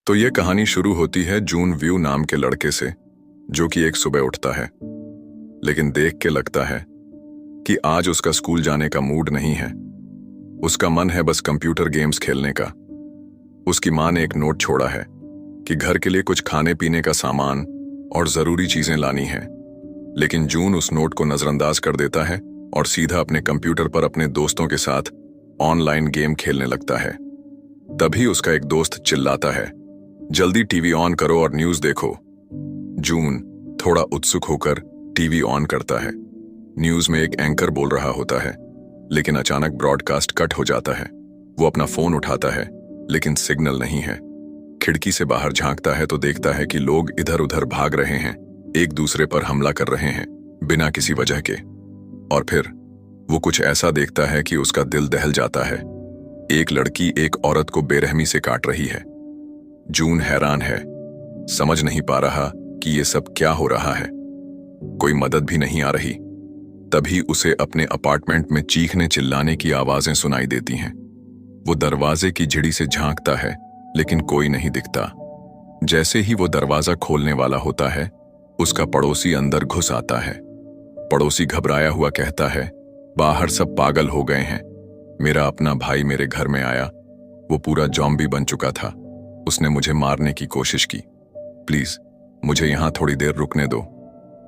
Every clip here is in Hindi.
तो ये कहानी शुरू होती है जून व्यू नाम के लड़के से, जो कि एक सुबह उठता है, लेकिन देख के लगता है कि आज उसका स्कूल जाने का मूड नहीं है। उसका मन है बस कंप्यूटर गेम्स खेलने का। उसकी माँ ने एक नोट छोड़ा है कि घर के लिए कुछ खाने पीने का सामान और जरूरी चीजें लानी है, लेकिन जून उस नोट को नजरअंदाज कर देता है और सीधा अपने कंप्यूटर पर अपने दोस्तों के साथ ऑनलाइन गेम खेलने लगता है। तभी उसका एक दोस्त चिल्लाता है, जल्दी टीवी ऑन करो और न्यूज देखो। जून थोड़ा उत्सुक होकर टीवी ऑन करता है। न्यूज में एक एंकर बोल रहा होता है, लेकिन अचानक ब्रॉडकास्ट कट हो जाता है। वो अपना फोन उठाता है, लेकिन सिग्नल नहीं है। खिड़की से बाहर झांकता है तो देखता है कि लोग इधर उधर भाग रहे हैं, एक दूसरे पर हमला कर रहे हैं बिना किसी वजह के। और फिर वो कुछ ऐसा देखता है कि उसका दिल दहल जाता है। एक लड़की एक औरत को बेरहमी से काट रही है। जून हैरान है, समझ नहीं पा रहा कि ये सब क्या हो रहा है। कोई मदद भी नहीं आ रही। तभी उसे अपने अपार्टमेंट में चीखने चिल्लाने की आवाजें सुनाई देती हैं। वो दरवाजे की झिड़ी से झांकता है, लेकिन कोई नहीं दिखता। जैसे ही वो दरवाजा खोलने वाला होता है, उसका पड़ोसी अंदर घुस आता है। पड़ोसी घबराया हुआ कहता है, बाहर सब पागल हो गए हैं। मेरा अपना भाई मेरे घर में आया। वो पूरा जॉम्बी बन चुका था। उसने मुझे मारने की कोशिश की। प्लीज मुझे यहां थोड़ी देर रुकने दो।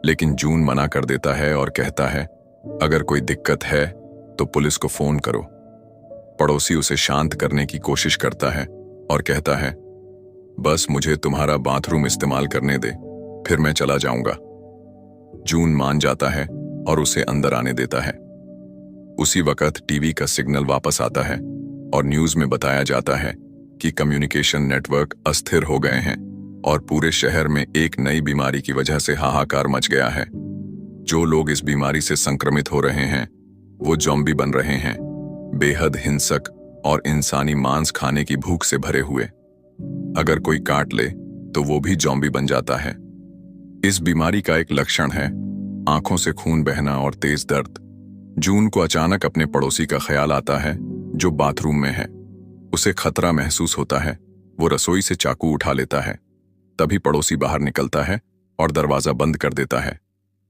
लेकिन जून मना कर देता है और कहता है, अगर कोई दिक्कत है तो पुलिस को फोन करो। पड़ोसी उसे शांत करने की कोशिश करता है और कहता है, बस मुझे तुम्हारा बाथरूम इस्तेमाल करने दे, फिर मैं चला जाऊंगा। जून मान जाता है और उसे अंदर आने देता है। उसी वक्त टीवी का सिग्नल वापस आता है और न्यूज में बताया जाता है कि कम्युनिकेशन नेटवर्क अस्थिर हो गए हैं और पूरे शहर में एक नई बीमारी की वजह से हाहाकार मच गया है। जो लोग इस बीमारी से संक्रमित हो रहे हैं वो जॉम्बी बन रहे हैं, बेहद हिंसक और इंसानी मांस खाने की भूख से भरे हुए। अगर कोई काट ले तो वो भी जॉम्बी बन जाता है। इस बीमारी का एक लक्षण है आंखों से खून बहना और तेज दर्द। जून को अचानक अपने पड़ोसी का ख्याल आता है जो बाथरूम में है। उसे खतरा महसूस होता है। वो रसोई से चाकू उठा लेता है। तभी पड़ोसी बाहर निकलता है और दरवाजा बंद कर देता है।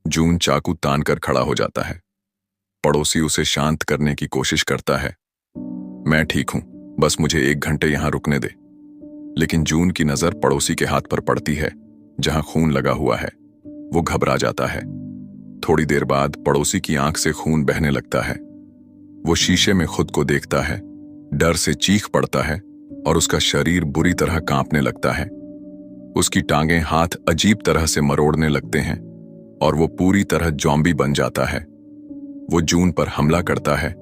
जून चाकू तान कर खड़ा हो जाता है। पड़ोसी उसे शांत करने की कोशिश करता है, मैं ठीक हूं, बस मुझे 1 घंटे यहां रुकने दे। लेकिन जून की नजर पड़ोसी के हाथ पर पड़ती है जहां खून लगा हुआ है। वो घबरा जाता है। थोड़ी देर बाद पड़ोसी की आंख से खून बहने लगता है। वो शीशे में खुद को देखता है, डर से चीख पड़ता है और उसका शरीर बुरी तरह कांपने लगता है। उसकी टांगें हाथ अजीब तरह से मरोड़ने लगते हैं और वो पूरी तरह जॉम्बी बन जाता है। वो जून पर हमला करता है,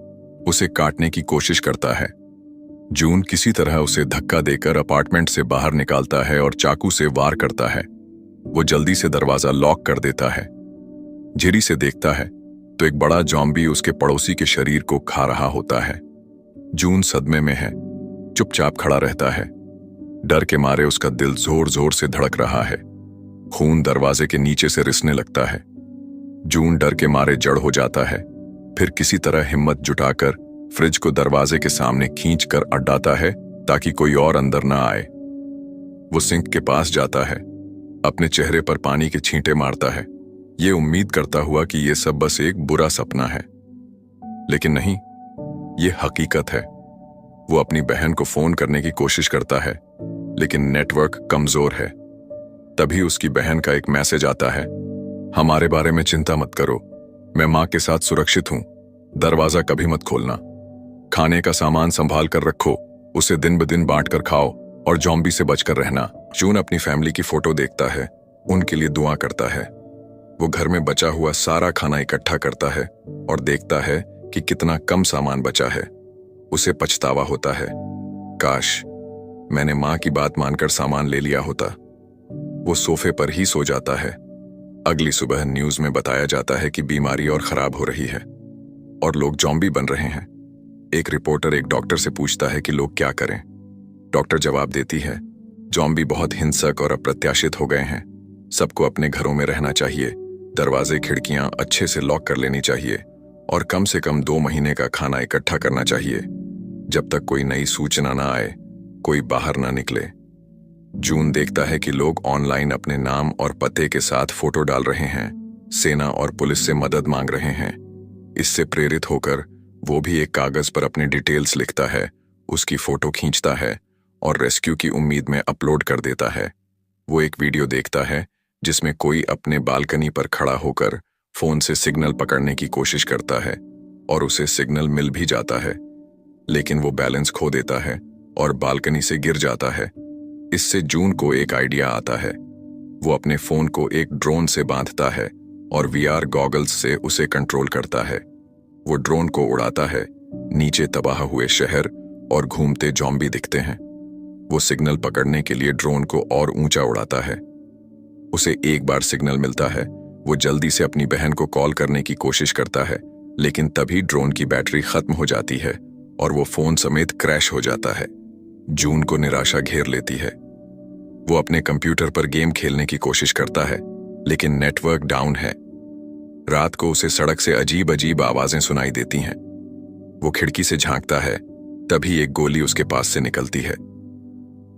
उसे काटने की कोशिश करता है। जून किसी तरह उसे धक्का देकर अपार्टमेंट से बाहर निकालता है और चाकू से वार करता है। वो जल्दी से दरवाजा लॉक कर देता है। झिरी से देखता है तो एक बड़ा जॉम्बी उसके पड़ोसी के शरीर को खा रहा होता है। जून सदमे में है, चुपचाप खड़ा रहता है। डर के मारे उसका दिल जोर जोर से धड़क रहा है। खून दरवाजे के नीचे से रिसने लगता है। जून डर के मारे जड़ हो जाता है। फिर किसी तरह हिम्मत जुटाकर फ्रिज को दरवाजे के सामने खींचकर अड्डाता है ताकि कोई और अंदर ना आए। वो सिंक के पास जाता है, अपने चेहरे पर पानी के छींटे मारता है, ये उम्मीद करता हुआ कि ये सब बस एक बुरा सपना है। लेकिन नहीं, ये हकीकत है। वो अपनी बहन को फोन करने की कोशिश करता है, लेकिन नेटवर्क कमजोर है। तभी उसकी बहन का एक मैसेज आता है, हमारे बारे में चिंता मत करो, मैं मां के साथ सुरक्षित हूं। दरवाजा कभी मत खोलना। खाने का सामान संभाल कर रखो, उसे दिन ब दिन बांट कर खाओ और जॉम्बी से बचकर रहना। जून अपनी फैमिली की फोटो देखता है, उनके लिए दुआ करता है। वो घर में बचा हुआ सारा खाना इकट्ठा करता है और देखता है कि कितना कम सामान बचा है। उसे पछतावा होता है, काश मैंने मां की बात मानकर सामान ले लिया होता। वो सोफे पर ही सो जाता है। अगली सुबह न्यूज में बताया जाता है कि बीमारी और खराब हो रही है और लोग जॉम्बी बन रहे हैं। एक रिपोर्टर एक डॉक्टर से पूछता है कि लोग क्या करें। डॉक्टर जवाब देती है, जॉम्बी बहुत हिंसक और अप्रत्याशित हो गए हैं। सबको अपने घरों में रहना चाहिए, दरवाजे खिड़कियां अच्छे से लॉक कर लेनी चाहिए और कम से कम 2 महीने का खाना इकट्ठा करना चाहिए। जब तक कोई नई सूचना ना आए, कोई बाहर ना निकले। जून देखता है कि लोग ऑनलाइन अपने नाम और पते के साथ फोटो डाल रहे हैं, सेना और पुलिस से मदद मांग रहे हैं। इससे प्रेरित होकर वो भी एक कागज पर अपने डिटेल्स लिखता है, उसकी फोटो खींचता है और रेस्क्यू की उम्मीद में अपलोड कर देता है। वो एक वीडियो देखता है जिसमें कोई अपने बालकनी पर खड़ा होकर फोन से सिग्नल पकड़ने की कोशिश करता है और उसे सिग्नल मिल भी जाता है, लेकिन वो बैलेंस खो देता है और बालकनी से गिर जाता है। इससे जून को एक आइडिया आता है। वो अपने फोन को एक ड्रोन से बांधता है और वीआर गॉगल्स से उसे कंट्रोल करता है। वो ड्रोन को उड़ाता है, नीचे तबाह हुए शहर और घूमते ज़ॉम्बी दिखते हैं। वो सिग्नल पकड़ने के लिए ड्रोन को और ऊंचा उड़ाता है। उसे एक बार सिग्नल मिलता है, वो जल्दी से अपनी बहन को कॉल करने की कोशिश करता है, लेकिन तभी ड्रोन की बैटरी खत्म हो जाती है और वो फोन समेत क्रैश हो जाता है। जून को निराशा घेर लेती है। वो अपने कंप्यूटर पर गेम खेलने की कोशिश करता है, लेकिन नेटवर्क डाउन है। रात को उसे सड़क से अजीब अजीब आवाजें सुनाई देती हैं। वो खिड़की से झांकता है, तभी एक गोली उसके पास से निकलती है।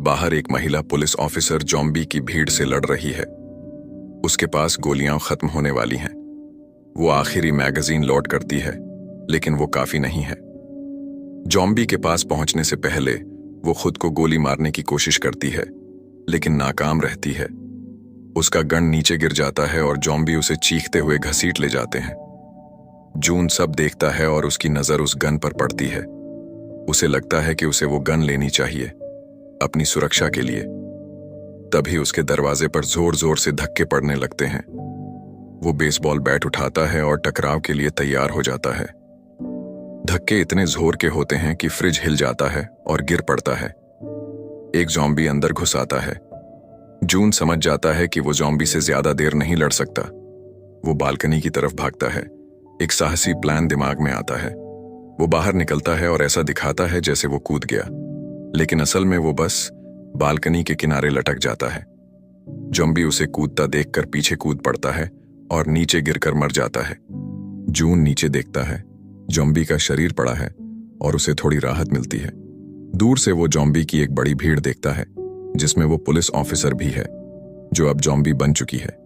बाहर एक महिला पुलिस ऑफिसर ज़ॉम्बी की भीड़ से लड़ रही है। उसके पास गोलियां खत्म होने वाली हैं। वो आखिरी मैगजीन लोड करती है, लेकिन वो काफी नहीं है। ज़ॉम्बी के पास पहुंचने से पहले वो खुद को गोली मारने की कोशिश करती है, लेकिन नाकाम रहती है। उसका गन नीचे गिर जाता है और ज़ॉम्बी उसे चीखते हुए घसीट ले जाते हैं। जून सब देखता है और उसकी नजर उस गन पर पड़ती है। उसे लगता है कि उसे वो गन लेनी चाहिए अपनी सुरक्षा के लिए। तभी उसके दरवाजे पर जोर जोर से धक्के पड़ने लगते हैं। वो बेसबॉल बैट उठाता है और टकराव के लिए तैयार हो जाता है। धक्के इतने जोर के होते हैं कि फ्रिज हिल जाता है और गिर पड़ता है। एक ज़ॉम्बी अंदर घुस आता है। जून समझ जाता है कि वो ज़ॉम्बी से ज्यादा देर नहीं लड़ सकता। वो बालकनी की तरफ भागता है। एक साहसी प्लान दिमाग में आता है। वो बाहर निकलता है और ऐसा दिखाता है जैसे वो कूद गया, लेकिन असल में वो बस बालकनी के किनारे लटक जाता है। ज़ॉम्बी उसे कूदता देखकर पीछे कूद पड़ता है और नीचे गिरकर मर जाता है। जून नीचे देखता है। ज़ॉम्बी का शरीर पड़ा है और उसे थोड़ी राहत मिलती है। दूर से वो ज़ॉम्बी की एक बड़ी भीड़ देखता है, जिसमें वो पुलिस ऑफिसर भी है, जो अब ज़ॉम्बी बन चुकी है।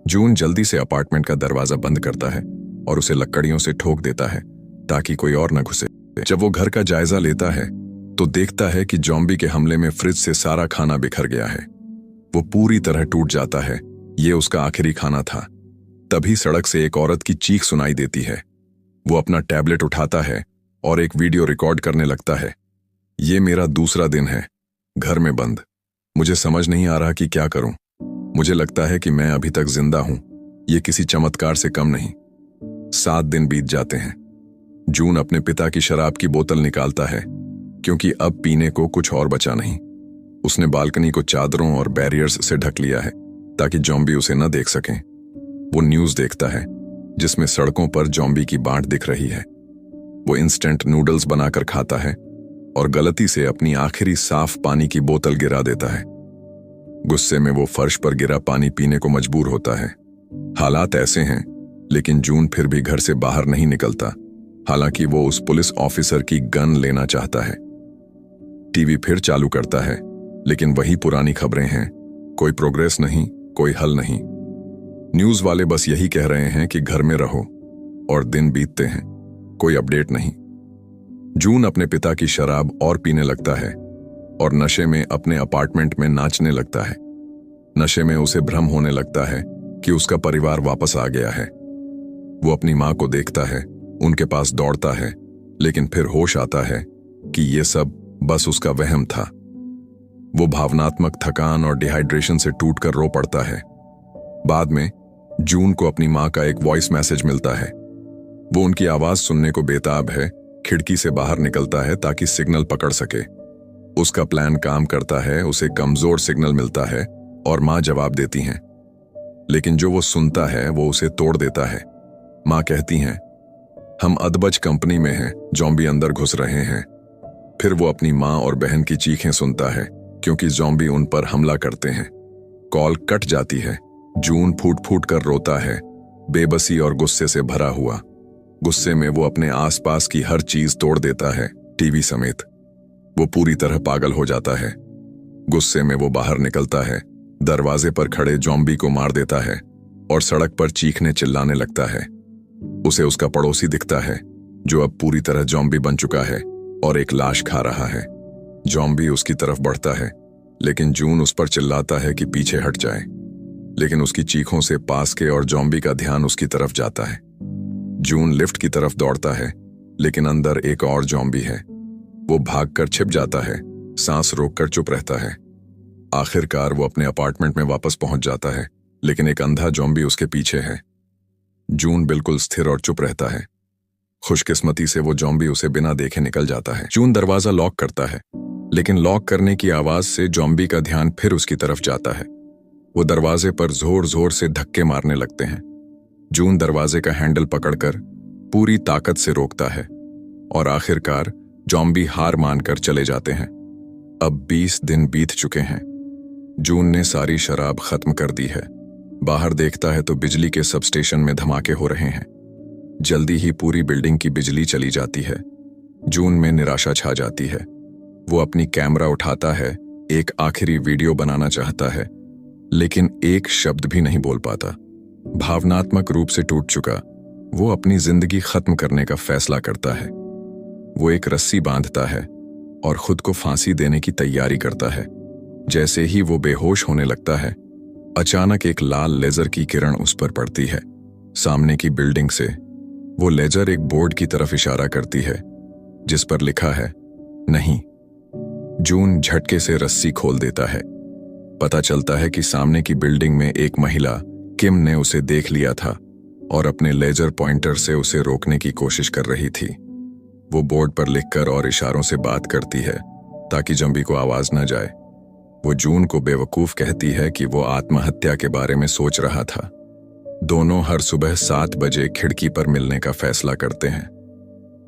जून जल्दी से अपार्टमेंट का दरवाजा बंद करता है और उसे लकड़ियों से ठोक देता है ताकि कोई और न घुसे। जब वो घर का जायजा लेता है तो देखता है कि ज़ॉम्बी के हमले में फ्रिज से सारा खाना बिखर गया है। वो पूरी तरह टूट जाता है। ये उसका आखिरी खाना था। तभी सड़क से एक औरत की चीख सुनाई देती है। वो अपना टैबलेट उठाता है और एक वीडियो रिकॉर्ड करने लगता है। ये मेरा दूसरा दिन है, घर में बंद। मुझे समझ नहीं आ रहा कि क्या करूं। मुझे लगता है कि मैं अभी तक जिंदा हूं। ये किसी चमत्कार से कम नहीं। 7 दिन बीत जाते हैं। जून अपने पिता की शराब की बोतल निकालता है, क्योंकि अब पीने को कुछ और बचा नहीं। उसने बालकनी को चादरों और बैरियर्स से ढक लिया है ताकि ज़ॉम्बी उसे न देख सकें। वो न्यूज़ देखता है, जिसमें सड़कों पर ज़ॉम्बी की बांट दिख रही है। वो इंस्टेंट नूडल्स बनाकर खाता है और गलती से अपनी आखिरी साफ पानी की बोतल गिरा देता है। गुस्से में वो फर्श पर गिरा पानी पीने को मजबूर होता है। हालात ऐसे हैं, लेकिन जून फिर भी घर से बाहर नहीं निकलता। हालांकि वो उस पुलिस ऑफिसर की गन लेना चाहता है। टीवी फिर चालू करता है, लेकिन वही पुरानी खबरें हैं। कोई प्रोग्रेस नहीं, कोई हल नहीं। न्यूज़ वाले बस यही कह रहे हैं कि घर में रहो, और दिन बीतते हैं, कोई अपडेट नहीं। जून अपने पिता की शराब और पीने लगता है और नशे में अपने अपार्टमेंट में नाचने लगता है। नशे में उसे भ्रम होने लगता है कि उसका परिवार वापस आ गया है। वो अपनी माँ को देखता है, उनके पास दौड़ता है, लेकिन फिर होश आता है कि ये सब बस उसका वहम था। वो भावनात्मक थकान और डिहाइड्रेशन से टूटकर रो पड़ता है। बाद में जून को अपनी माँ का एक वॉइस मैसेज मिलता है। वो उनकी आवाज सुनने को बेताब है। खिड़की से बाहर निकलता है ताकि सिग्नल पकड़ सके। उसका प्लान काम करता है। उसे कमजोर सिग्नल मिलता है और माँ जवाब देती हैं, लेकिन जो वो सुनता है वो उसे तोड़ देता है। माँ कहती हैं, हम अदबज कंपनी में हैं, ज़ॉम्बी अंदर घुस रहे हैं। फिर वो अपनी माँ और बहन की चीखें सुनता है, क्योंकि ज़ॉम्बी उन पर हमला करते हैं। कॉल कट जाती है। जून फूट फूट कर रोता है, बेबसी और गुस्से से भरा हुआ। गुस्से में वो अपने आसपास की हर चीज तोड़ देता है, टीवी समेत। वो पूरी तरह पागल हो जाता है। गुस्से में वो बाहर निकलता है, दरवाजे पर खड़े जॉम्बी को मार देता है और सड़क पर चीखने चिल्लाने लगता है। उसे उसका पड़ोसी दिखता है जो अब पूरी तरह जॉम्बी बन चुका है और एक लाश खा रहा है। जॉम्बी उसकी तरफ बढ़ता है, लेकिन जून उस पर चिल्लाता है कि पीछे हट जाए, लेकिन उसकी चीखों से पास के और जॉम्बी का ध्यान उसकी तरफ जाता है। जून लिफ्ट की तरफ दौड़ता है, लेकिन अंदर एक और जॉम्बी है। वो भागकर छिप जाता है, सांस रोककर चुप रहता है। आखिरकार वो अपने अपार्टमेंट में वापस पहुंच जाता है, लेकिन एक अंधा जॉम्बी उसके पीछे है। जून बिल्कुल स्थिर और चुप रहता है। खुशकिस्मती से वो जॉम्बी उसे बिना देखे निकल जाता है। जून दरवाजा लॉक करता है, लेकिन लॉक करने की आवाज से जॉम्बी का ध्यान फिर उसकी तरफ जाता है। वो दरवाजे पर जोर जोर से धक्के मारने लगते हैं। जून दरवाजे का हैंडल पकड़कर पूरी ताकत से रोकता है और आखिरकार जॉम्बी हार मानकर चले जाते हैं। अब 20 दिन बीत चुके हैं। जून ने सारी शराब खत्म कर दी है। बाहर देखता है तो बिजली के सबस्टेशन में धमाके हो रहे हैं। जल्दी ही पूरी बिल्डिंग की बिजली चली जाती है। जून में निराशा छा जाती है। वो अपनी कैमरा उठाता है, एक आखिरी वीडियो बनाना चाहता है, लेकिन एक शब्द भी नहीं बोल पाता। भावनात्मक रूप से टूट चुका, वो अपनी जिंदगी खत्म करने का फैसला करता है। वो एक रस्सी बांधता है और खुद को फांसी देने की तैयारी करता है। जैसे ही वो बेहोश होने लगता है, अचानक एक लाल लेजर की किरण उस पर पड़ती है। सामने की बिल्डिंग से वो लेजर एक बोर्ड की तरफ इशारा करती है, जिस पर लिखा है नहीं। जून झटके से रस्सी खोल देता है। पता चलता है कि सामने की बिल्डिंग में एक महिला किम ने उसे देख लिया था और अपने लेजर पॉइंटर से उसे रोकने की कोशिश कर रही थी। वो बोर्ड पर लिखकर और इशारों से बात करती है ताकि जॉम्बी को आवाज न जाए। वो जून को बेवकूफ कहती है कि वो आत्महत्या के बारे में सोच रहा था। दोनों हर सुबह 7 बजे खिड़की पर मिलने का फैसला करते हैं।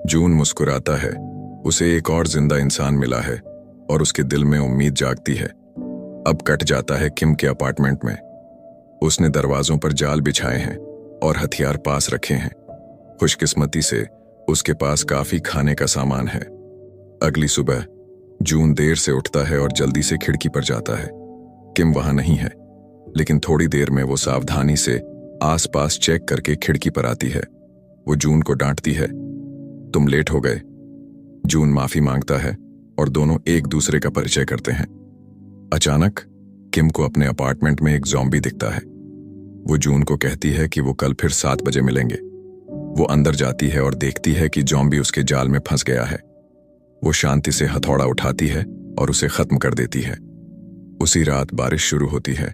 जून मुस्कुराता है, उसे एक और जिंदा इंसान मिला है और उसके दिल में उम्मीद जागती है। अब कट जाता है किम के अपार्टमेंट में। उसने दरवाजों पर जाल बिछाए हैं और हथियार पास रखे हैं। खुशकिस्मती से उसके पास काफी खाने का सामान है। अगली सुबह जून देर से उठता है और जल्दी से खिड़की पर जाता है। किम वहां नहीं है, लेकिन थोड़ी देर में वो सावधानी से आसपास चेक करके खिड़की पर आती है। वो जून को डांटती है, तुम लेट हो गए। जून माफी मांगता है और दोनों एक दूसरे का परिचय करते हैं। अचानक किम को अपने अपार्टमेंट में एक ज़ॉम्बी दिखता है। वो जून को कहती है कि वो कल फिर 7 बजे मिलेंगे। वो अंदर जाती है और देखती है कि ज़ॉम्बी उसके जाल में फंस गया है। वो शांति से हथौड़ा उठाती है और उसे खत्म कर देती है। उसी रात बारिश शुरू होती है।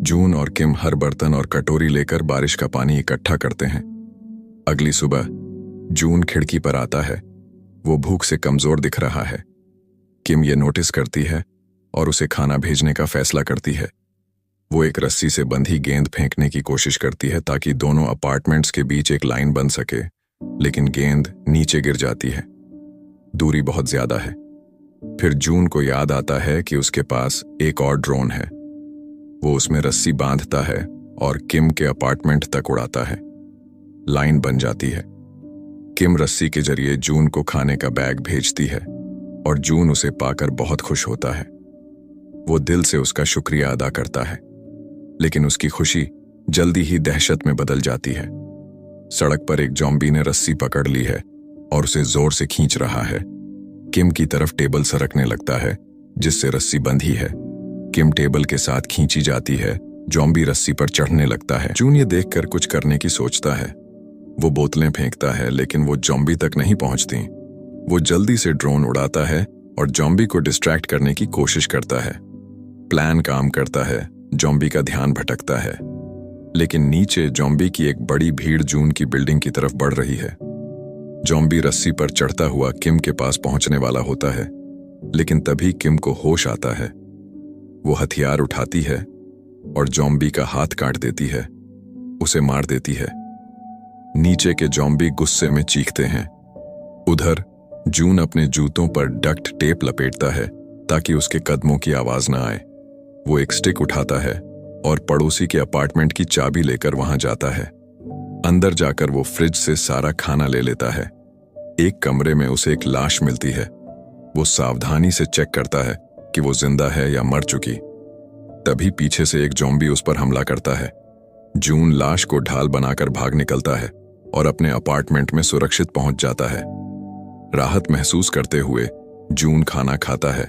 जून और किम हर बर्तन और कटोरी लेकर बारिश का पानी इकट्ठा करते हैं। अगली सुबह जून खिड़की पर आता है। वो भूख से कमजोर दिख रहा है। किम ये नोटिस करती है और उसे खाना भेजने का फैसला करती है। वो एक रस्सी से बंधी गेंद फेंकने की कोशिश करती है ताकि दोनों अपार्टमेंट्स के बीच एक लाइन बन सके, लेकिन गेंद नीचे गिर जाती है। दूरी बहुत ज्यादा है। फिर जून को याद आता है कि उसके पास एक और ड्रोन है। वो उसमें रस्सी बांधता है और किम के अपार्टमेंट तक उड़ाता है। लाइन बन जाती है। किम रस्सी के जरिए जून को खाने का बैग भेजती है और जून उसे पाकर बहुत खुश होता है। वो दिल से उसका शुक्रिया अदा करता है, लेकिन उसकी खुशी जल्दी ही दहशत में बदल जाती है। सड़क पर एक ज़ॉम्बी ने रस्सी पकड़ ली है और उसे जोर से खींच रहा है। किम की तरफ टेबल सरकने लगता है जिससे रस्सी बंधी है। किम टेबल के साथ खींची जाती है। ज़ॉम्बी रस्सी पर चढ़ने लगता है। जून ये देखकर कुछ करने की सोचता है। वो बोतलें फेंकता है, लेकिन वो ज़ॉम्बी तक नहीं पहुंचती। वो जल्दी से ड्रोन उड़ाता है और ज़ॉम्बी को डिस्ट्रैक्ट करने की कोशिश करता है। प्लान काम करता है। ज़ॉम्बी का ध्यान भटकता है, लेकिन नीचे ज़ॉम्बी की एक बड़ी भीड़ जून की बिल्डिंग की तरफ बढ़ रही है। ज़ॉम्बी रस्सी पर चढ़ता हुआ किम के पास पहुंचने वाला होता है, लेकिन तभी किम को होश आता है। वो हथियार उठाती है और ज़ॉम्बी का हाथ काट देती है, उसे मार देती है। नीचे के ज़ॉम्बी गुस्से में चीखते हैं। उधर जून अपने जूतों पर डक्ट टेप लपेटता है ताकि उसके कदमों की आवाज ना आए। वो एक स्टिक उठाता है और पड़ोसी के अपार्टमेंट की चाबी लेकर वहां जाता है। अंदर जाकर वो फ्रिज से सारा खाना ले लेता है। एक कमरे में उसे एक लाश मिलती है। वो सावधानी से चेक करता है, कि वो जिंदा है या मर चुकी। तभी पीछे से एक ज़ॉम्बी उस पर हमला करता है। जून लाश को ढाल बनाकर भाग निकलता है और अपने अपार्टमेंट में सुरक्षित पहुंच जाता है। राहत महसूस करते हुए जून खाना खाता है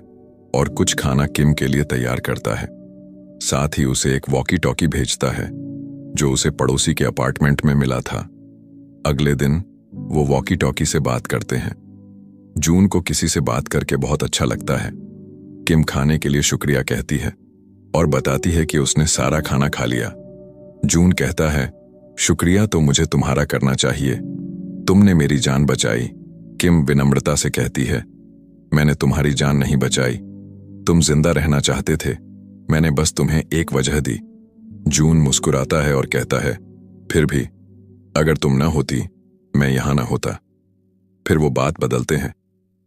और कुछ खाना किम के लिए तैयार करता है। साथ ही उसे एक वॉकी टॉकी भेजता है जो उसे पड़ोसी के अपार्टमेंट में मिला था। अगले दिन वो वॉकी टॉकी से बात करते हैं। जून को किसी से बात करके बहुत अच्छा लगता है। किम खाने के लिए शुक्रिया कहती है और बताती है कि उसने सारा खाना खा लिया। जून कहता है, शुक्रिया तो मुझे तुम्हारा करना चाहिए, तुमने मेरी जान बचाई। किम विनम्रता से कहती है, मैंने तुम्हारी जान नहीं बचाई, तुम जिंदा रहना चाहते थे, मैंने बस तुम्हें एक वजह दी। जून मुस्कुराता है और कहता है, फिर भी अगर तुम ना होती मैं यहां ना होता। फिर वो बात बदलते हैं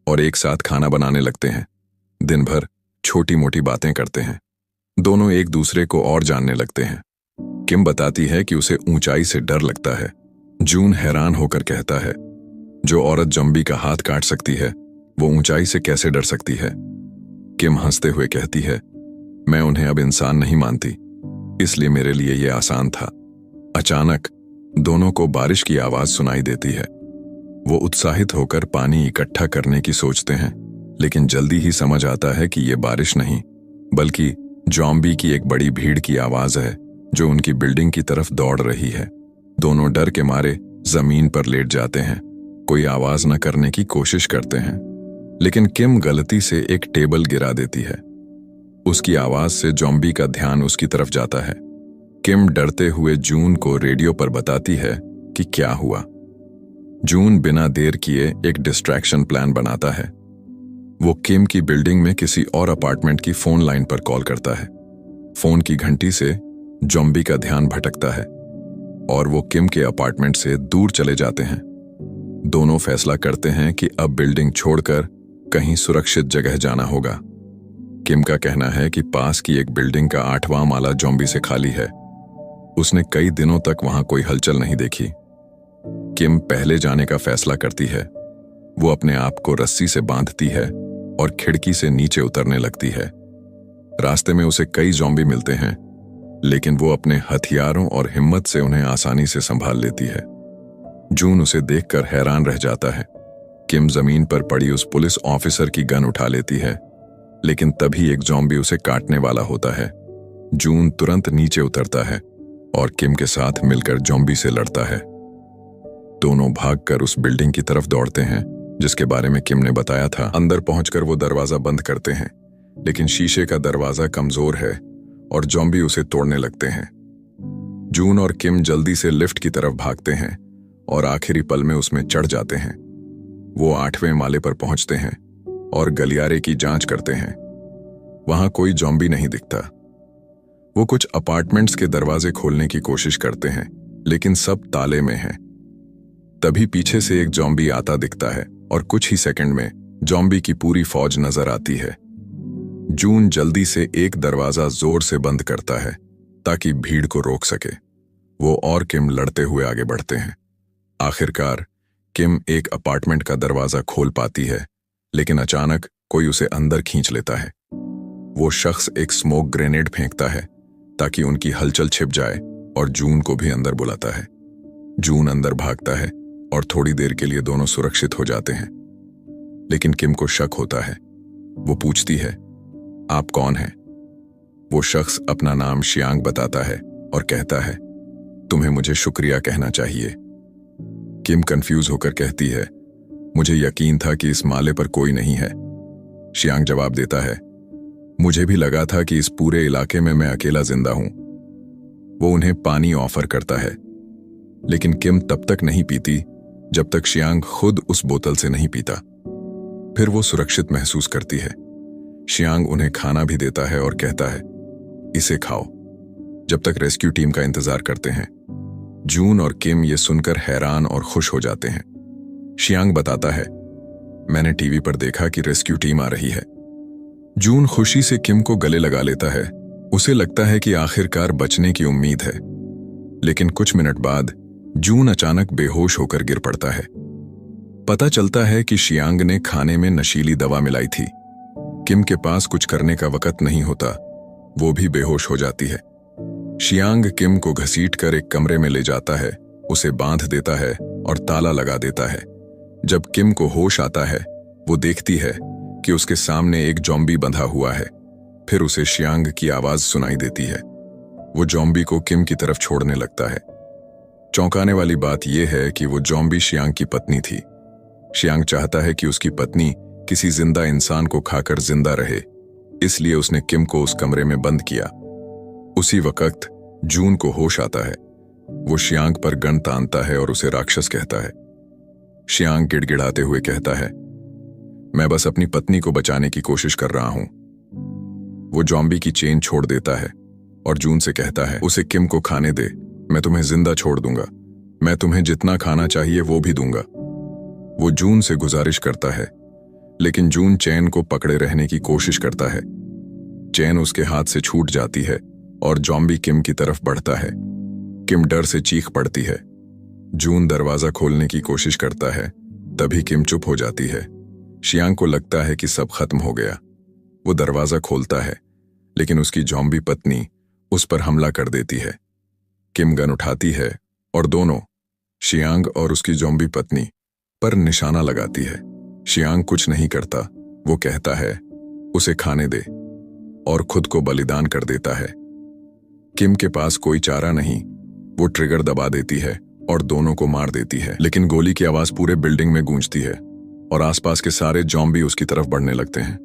और एक साथ खाना बनाने लगते हैं। दिन भर छोटी मोटी बातें करते हैं। दोनों एक दूसरे को और जानने लगते हैं। किम बताती है कि उसे ऊंचाई से डर लगता है। जून हैरान होकर कहता है, जो औरत ज़ॉम्बी का हाथ काट सकती है वो ऊंचाई से कैसे डर सकती है। किम हंसते हुए कहती है, मैं उन्हें अब इंसान नहीं मानती, इसलिए मेरे लिए यह आसान था। अचानक दोनों को बारिश की आवाज सुनाई देती है। वो उत्साहित होकर पानी इकट्ठा करने की सोचते हैं, लेकिन जल्दी ही समझ आता है कि ये बारिश नहीं बल्कि ज़ॉम्बी की एक बड़ी भीड़ की आवाज है जो उनकी बिल्डिंग की तरफ दौड़ रही है। दोनों डर के मारे जमीन पर लेट जाते हैं, कोई आवाज न करने की कोशिश करते हैं, लेकिन किम गलती से एक टेबल गिरा देती है। उसकी आवाज से ज़ॉम्बी का ध्यान उसकी तरफ जाता है। किम डरते हुए जून को रेडियो पर बताती है कि क्या हुआ। जून बिना देर किए एक डिस्ट्रैक्शन प्लान बनाता है। वो किम की बिल्डिंग में किसी और अपार्टमेंट की फोन लाइन पर कॉल करता है। फोन की घंटी से ज़ॉम्बी का ध्यान भटकता है और वो किम के अपार्टमेंट से दूर चले जाते हैं। दोनों फैसला करते हैं कि अब बिल्डिंग छोड़कर कहीं सुरक्षित जगह जाना होगा। किम का कहना है कि पास की एक बिल्डिंग का 8वां माला ज़ॉम्बी से खाली है। उसने कई दिनों तक वहां कोई हलचल नहीं देखी। किम पहले जाने का फैसला करती है। वो अपने आप को रस्सी से बांधती है और खिड़की से नीचे उतरने लगती है। रास्ते में उसे कई ज़ॉम्बी मिलते हैं, लेकिन वो अपने हथियारों और हिम्मत से उन्हें आसानी से संभाल लेती है। जून उसे देखकर हैरान रह जाता है। किम जमीन पर पड़ी उस पुलिस ऑफिसर की गन उठा लेती है, लेकिन तभी एक ज़ॉम्बी उसे काटने वाला होता है। जून तुरंत नीचे उतरता है और किम के साथ मिलकर ज़ॉम्बी से लड़ता है। दोनों भागकर उस बिल्डिंग की तरफ दौड़ते हैं जिसके बारे में किम ने बताया था। अंदर पहुंचकर वो दरवाजा बंद करते हैं, लेकिन शीशे का दरवाजा कमजोर है और ज़ॉम्बी उसे तोड़ने लगते हैं। जून और किम जल्दी से लिफ्ट की तरफ भागते हैं और आखिरी पल में उसमें चढ़ जाते हैं। वो 8वें माले पर पहुंचते हैं और गलियारे की जांच करते हैं। वहां कोई ज़ॉम्बी नहीं दिखता। वो कुछ अपार्टमेंट्स के दरवाजे खोलने की कोशिश करते हैं, लेकिन सब ताले में हैं। तभी पीछे से एक ज़ॉम्बी आता दिखता है और कुछ ही सेकंड में ज़ॉम्बी की पूरी फौज नजर आती है। जून जल्दी से एक दरवाजा जोर से बंद करता है ताकि भीड़ को रोक सके। वो और किम लड़ते हुए आगे बढ़ते हैं। आखिरकार किम एक अपार्टमेंट का दरवाजा खोल पाती है, लेकिन अचानक कोई उसे अंदर खींच लेता है। वो शख्स एक स्मोक ग्रेनेड फेंकता है ताकि उनकी हलचल छिप जाए और जून को भी अंदर बुलाता है। जून अंदर भागता है और थोड़ी देर के लिए दोनों सुरक्षित हो जाते हैं, लेकिन किम को शक होता है। वो पूछती है, आप कौन हैं? वो शख्स अपना नाम शियांग बताता है और कहता है, तुम्हें मुझे शुक्रिया कहना चाहिए। किम कंफ्यूज होकर कहती है, मुझे यकीन था कि इस माले पर कोई नहीं है। शियांग जवाब देता है, मुझे भी लगा था कि इस पूरे इलाके में मैं अकेला जिंदा हूं। वो उन्हें पानी ऑफर करता है, लेकिन किम तब तक नहीं पीती जब तक शियांग खुद उस बोतल से नहीं पीता। फिर वो सुरक्षित महसूस करती है। शियांग उन्हें खाना भी देता है और कहता है, इसे खाओ, जब तक रेस्क्यू टीम का इंतजार करते हैं। जून और किम ये सुनकर हैरान और खुश हो जाते हैं। शियांग बताता है, मैंने टीवी पर देखा कि रेस्क्यू टीम आ रही है। जून खुशी से किम को गले लगा लेता है। उसे लगता है कि आखिरकार बचने की उम्मीद है, लेकिन कुछ मिनट बाद जून अचानक बेहोश होकर गिर पड़ता है। पता चलता है कि शियांग ने खाने में नशीली दवा मिलाई थी। किम के पास कुछ करने का वक़्त नहीं होता, वो भी बेहोश हो जाती है। शियांग किम को घसीटकर एक कमरे में ले जाता है, उसे बांध देता है और ताला लगा देता है। जब किम को होश आता है, वो देखती है कि उसके सामने एक जॉम्बी बंधा हुआ है। फिर उसे शियांग की आवाज सुनाई देती है। वो जॉम्बी को किम की तरफ छोड़ने लगता है। चौंकाने वाली बात यह है कि वो जॉम्बी शियांग की पत्नी थी। शियांग चाहता है कि उसकी पत्नी किसी जिंदा इंसान को खाकर जिंदा रहे, इसलिए उसने किम को उस कमरे में बंद किया। उसी वक्त जून को होश आता है। वो शियांग पर गन तानता है और उसे राक्षस कहता है। शियांग गिड़गिड़ाते हुए कहता है, मैं बस अपनी पत्नी को बचाने की कोशिश कर रहा हूं। वो जॉम्बी की चेन छोड़ देता है और जून से कहता है, उसे किम को खाने दे, मैं तुम्हें जिंदा छोड़ दूंगा। मैं तुम्हें जितना खाना चाहिए वो भी दूंगा। वो जून से गुजारिश करता है, लेकिन जून चैन को पकड़े रहने की कोशिश करता है। चैन उसके हाथ से छूट जाती है और जॉम्बी किम की तरफ बढ़ता है। किम डर से चीख पड़ती है। जून दरवाजा खोलने की कोशिश करता है, तभी किम चुप हो जाती है। शियांग को लगता है कि सब खत्म हो गया। वो दरवाजा खोलता है, लेकिन उसकी जॉम्बी पत्नी उस पर हमला कर देती है। किम गन उठाती है और दोनों, शियांग और उसकी जॉम्बी पत्नी, पर निशाना लगाती है। शियांग कुछ नहीं करता। वो कहता है, उसे खाने दे, और खुद को बलिदान कर देता है। किम के पास कोई चारा नहीं। वो ट्रिगर दबा देती है और दोनों को मार देती है, लेकिन गोली की आवाज पूरे बिल्डिंग में गूंजती है और आसपास के सारे जॉम्बी उसकी तरफ बढ़ने लगते हैं।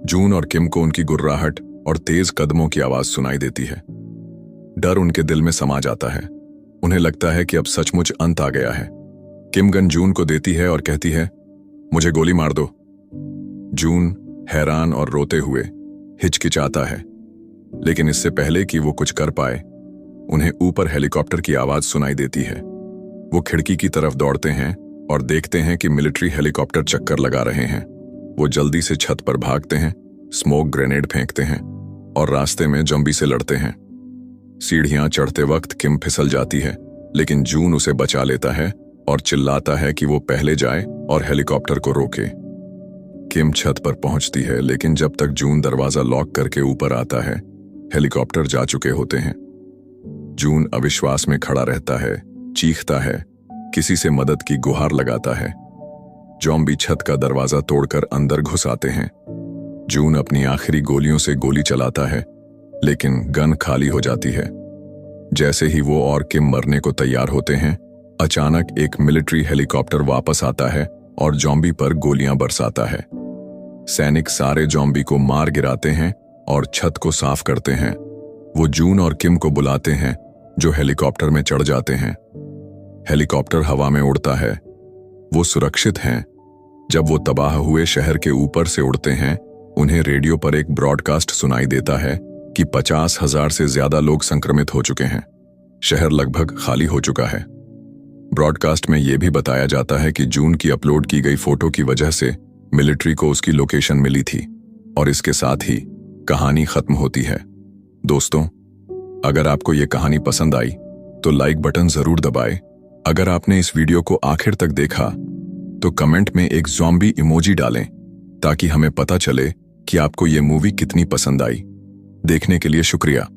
जून और किम को उनकी गुर्राहट और तेज कदमों की आवाज सुनाई देती है। डर उनके दिल में समा जाता है। उन्हें लगता है कि अब सचमुच अंत आ गया है। किम गन जून को देती है और कहती है, मुझे गोली मार दो। जून हैरान और रोते हुए हिचकिचाता है, लेकिन इससे पहले कि वो कुछ कर पाए, उन्हें ऊपर हेलीकॉप्टर की आवाज सुनाई देती है। वो खिड़की की तरफ दौड़ते हैं और देखते हैं कि मिलिट्री हेलीकॉप्टर चक्कर लगा रहे हैं। वो जल्दी से छत पर भागते हैं, स्मोक ग्रेनेड फेंकते हैं और रास्ते में जॉम्बी से लड़ते हैं। सीढ़ियां चढ़ते वक्त किम फिसल जाती है, लेकिन जून उसे बचा लेता है और चिल्लाता है कि वो पहले जाए और हेलीकॉप्टर को रोके। किम छत पर पहुंचती है, लेकिन जब तक जून दरवाजा लॉक करके ऊपर आता है, हेलीकॉप्टर जा चुके होते हैं। जून अविश्वास में खड़ा रहता है, चीखता है, किसी से मदद की गुहार लगाता है। जॉम्बी छत का दरवाजा तोड़कर अंदर घुस आते हैं। जून अपनी आखिरी गोलियों से गोली चलाता है, लेकिन गन खाली हो जाती है। जैसे ही वो और किम मरने को तैयार होते हैं, अचानक एक मिलिट्री हेलीकॉप्टर वापस आता है और जॉम्बी पर गोलियां बरसाता है। सैनिक सारे जॉम्बी को मार गिराते हैं और छत को साफ करते हैं। वो जून और किम को बुलाते हैं, जो हेलीकॉप्टर में चढ़ जाते हैं। हेलीकॉप्टर हवा में उड़ता है। वो सुरक्षित हैं। जब वो तबाह हुए शहर के ऊपर से उड़ते हैं, उन्हें रेडियो पर एक ब्रॉडकास्ट सुनाई देता है कि 50,000 से ज्यादा लोग संक्रमित हो चुके हैं। शहर लगभग खाली हो चुका है। ब्रॉडकास्ट में यह भी बताया जाता है कि जून की अपलोड की गई फोटो की वजह से मिलिट्री को उसकी लोकेशन मिली थी, और इसके साथ ही कहानी खत्म होती है। दोस्तों, अगर आपको यह कहानी पसंद आई तो लाइक बटन जरूर दबाएं। अगर आपने इस वीडियो को आखिर तक देखा तो कमेंट में एक ज़ॉम्बी इमोजी डालें, ताकि हमें पता चले कि आपको यह मूवी कितनी पसंद आई। देखने के लिए शुक्रिया।